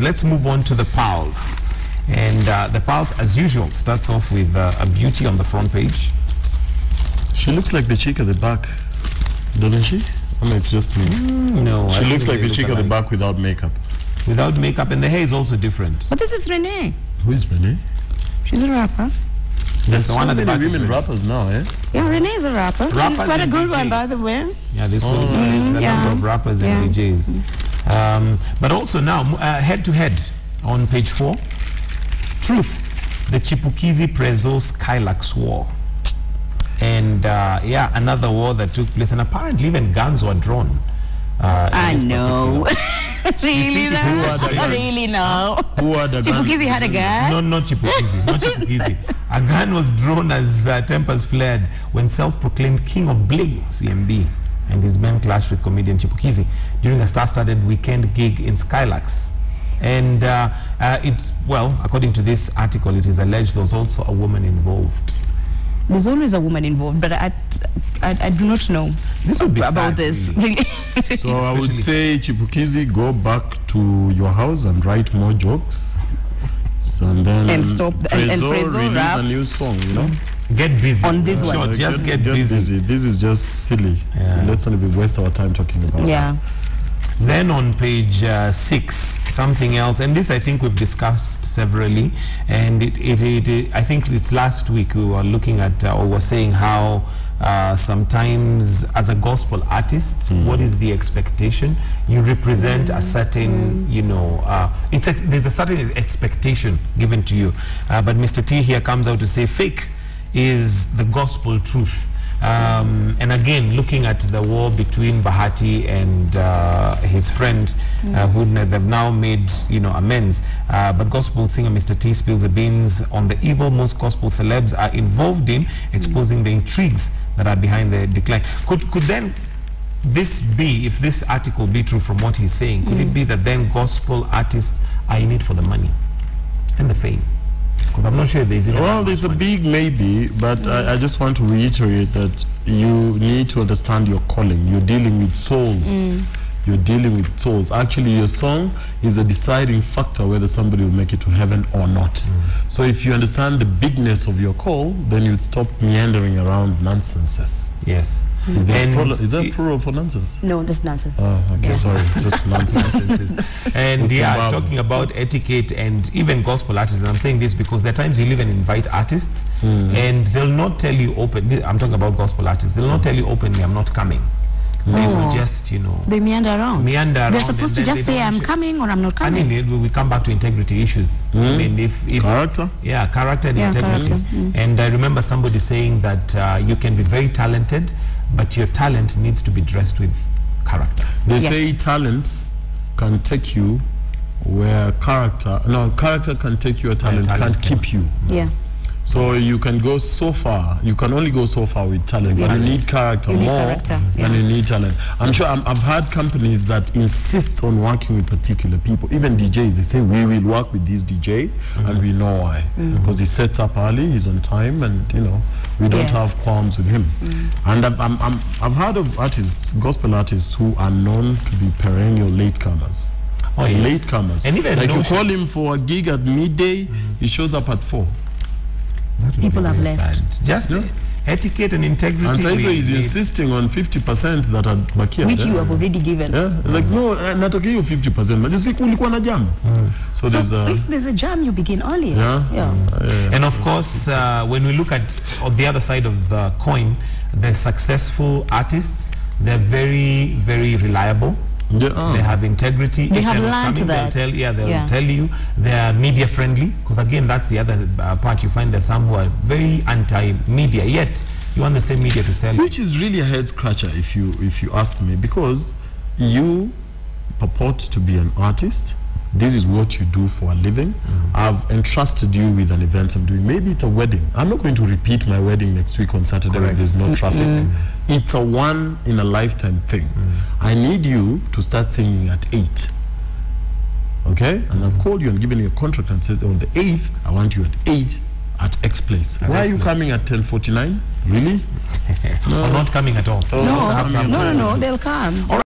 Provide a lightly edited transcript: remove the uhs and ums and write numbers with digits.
let's move on to the Pulse. And the Pulse, as usual, starts off with a beauty on the front page. She looks like the chick at the back, doesn't she? I mean, it's just me. No. She looks like the chick at the back without makeup. Without makeup, and the hair is also different. But this is Renee. Who is Renee? She's a rapper. There's so one at the back. Women rappers now, eh? Yeah, Renee's a rapper. Rappers She's quite a good DJs. one, by the way. Yeah, there's a number of rappers and DJs. But also now, head-to-head on page 4. Truth, the Chipukizi Prezo Skylax War. And another war that took place, and apparently even guns were drawn. I know. Really now? Really now? Who had a gun? Chipukizi had a gun? No, not Chipukizi. Not Chipukizi. A gun was drawn as tempers flared when self-proclaimed king of bling, CMB, and his men clashed with comedian Chipukizi during a star-studded weekend gig in Skylax. And it's, well, according to this article, it is alleged there was also a woman involved. There's always a woman involved, but I do not know this would be about sad, this. Really. So I would say, Chipukizi, go back to your house and write more jokes. And then and stop and Prezo release a new song, you know? Get busy. On this one. Sure, just get busy. This is just silly. Yeah. Let's not even waste our time talking about it. Then on page 6, something else, and this I think we've discussed severally, and I think it's last week we were looking at, or were saying how sometimes as a gospel artist, what is the expectation? You represent a certain, you know, there's a certain expectation given to you. But Mr. T here comes out to say fake is the gospel truth. And again, looking at the war between Bahati and his friend, who they've now made, you know, amends. But gospel singer Mr. T spills the beans on the evil most gospel celebs are involved in, exposing the intrigues that are behind the decline. Could then this be, if this article be true from what he's saying, could it be that then gospel artists are in it for the money and the fame? Because I'm not sure there's even... Well, there's a big maybe, but I just want to reiterate that you need to understand your calling. You're dealing with souls. You're dealing with souls. Actually, your song is a deciding factor whether somebody will make it to heaven or not. So if you understand the bigness of your call, then you'd stop meandering around nonsenses. Yes. Is that plural for nonsense? No, that's nonsense. Oh, okay, sorry, just nonsense. And talking about etiquette and even gospel artists, and I'm saying this because there are times you live and invite artists, and they'll not tell you openly, I'm talking about gospel artists, they'll not tell you openly, I'm not coming. They will just, you know... They meander around. They're supposed to just say, I'm coming or I'm not coming. I mean, we come back to integrity issues. I mean, if character? Yeah, character and integrity. And I remember somebody saying that you can be very talented, but your talent needs to be dressed with character. They say talent can take you where character can take you, a talent can't keep you. Yeah. So you can go so far, you can only go so far with talent, but you need character more than you need talent. I'm sure I've had companies that insist on working with particular people, even DJs, they say we will work with this DJ and we know why. Because he sets up early, he's on time, and you know, we don't have qualms with him. And I've heard of artists, gospel artists, who are known to be perennial latecomers. Latecomers. And even like you call him for a gig at midday, he shows up at 4. People have left. Just etiquette and integrity. And so he's insisting on 50% that are bakia. Which you have already given. Like, no, not okay, you 50%. But just ulikuwa na jam. So if there's a jam, you begin earlier. And of course, when we look at the other side of the coin, the successful artists, they're very, very reliable. They have integrity. They if have they're not coming, they'll tell you. They are media friendly, because again, that's the other part. You find there's some who are very anti-media, yet you want the same media to sell. Which is really a head scratcher, if you ask me, because you purport to be an artist. This is what you do for a living. I've entrusted you with an event I'm doing. Maybe it's a wedding. I'm not going to repeat my wedding next week on Saturday when there's no traffic. It's a one-in-a-lifetime thing. I need you to start singing at 8. Okay? And I've called you and given you a contract and said, on the 8th, I want you at 8 at X place. Why are you coming at 10:49? Really? Or not coming at all. No, they'll come.